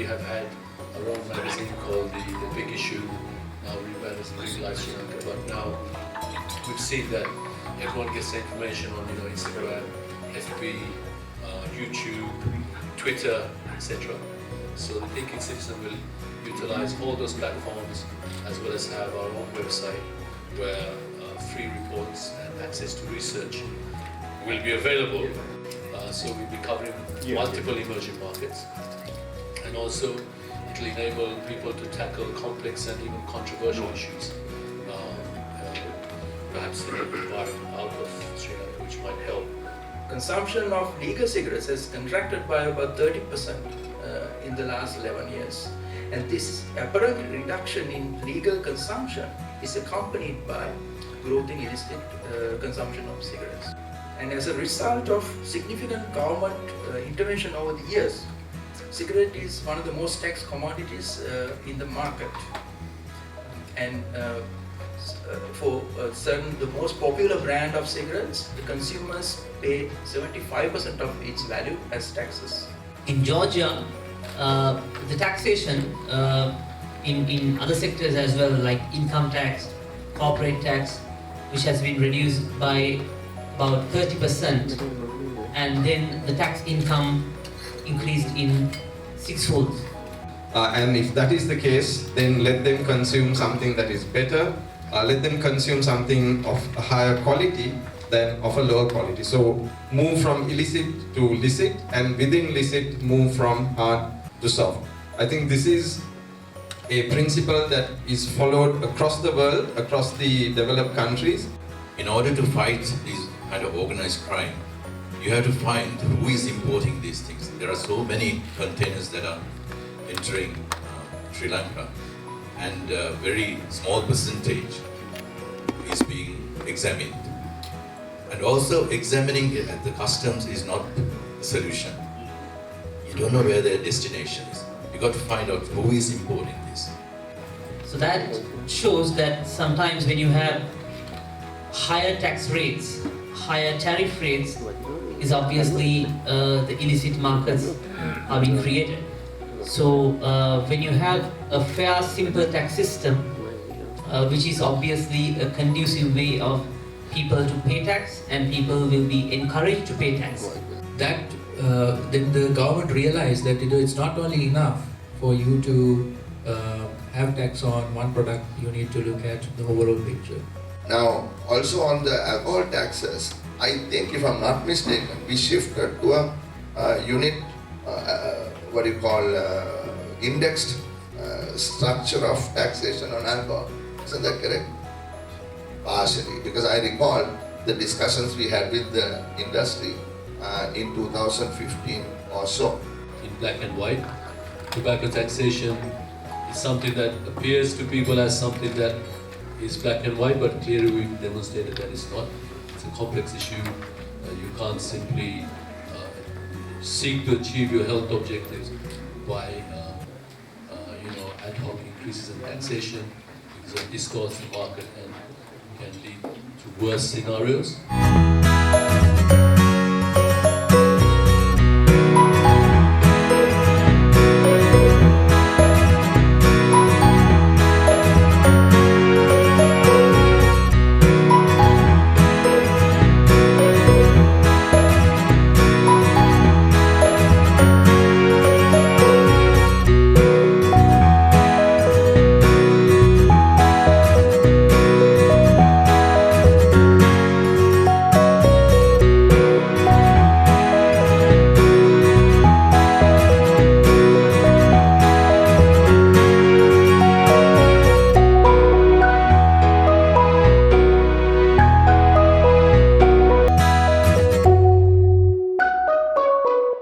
we have had our own magazine called the Big Issue, now rebranded as RIU Sri Lanka, but now we've seen that everyone gets the information on Instagram, FB, YouTube, Twitter, etc. So the thinking citizen will utilize all those platforms as well as have our own website where free reports and access to research will be available. So we'll be covering multiple emerging markets, and also it will enable people to tackle complex and even controversial issues, perhaps in the environment out of Sri Lanka, which might help. Consumption of legal cigarettes has contracted by about 30% in the last 11 years. And this apparent reduction in legal consumption is accompanied by growth in illicit consumption of cigarettes. And as a result of significant government intervention over the years, cigarette is one of the most taxed commodities in the market. And for the most popular brand of cigarettes, the consumers pay 75% of its value as taxes. In Georgia, the taxation in other sectors as well, like income tax, corporate tax, which has been reduced by about 30%, and then the tax income increased in sixfold. And if that is the case, then let them consume something that is better. Let them consume something of a higher quality than of a lower quality. So move from illicit to licit, and within licit move from hard to soft. I think this is a principle that is followed across the world, across the developed countries. In order to fight this kind of organized crime, you have to find who is importing these things. There are so many containers that are entering Sri Lanka, and a very small percentage is being examined. And also examining it at the customs is not the solution. You don't know where their destination is. You got to find out who is importing this. So that shows that sometimes when you have higher tax rates, higher tariff rates, is obviously the illicit markets are being created. So when you have a fair, simple tax system, which is obviously a conducive way of people to pay tax, and people will be encouraged to pay tax. That then the government realized that it's not only enough for you to have tax on one product, you need to look at the overall picture. Now, also on the alcohol taxes, I think if I'm not mistaken, we shifted to a unit, indexed structure of taxation on alcohol. Isn't that correct? Partially, because I recall the discussions we had with the industry in 2015 or so. In black and white, tobacco taxation is something that appears to people as something that is black and white, but clearly we've demonstrated that it's not. It's a complex issue. You can't simply seek to achieve your health objectives by ad hoc increases in taxation, because it distorts the market and can lead to worse scenarios.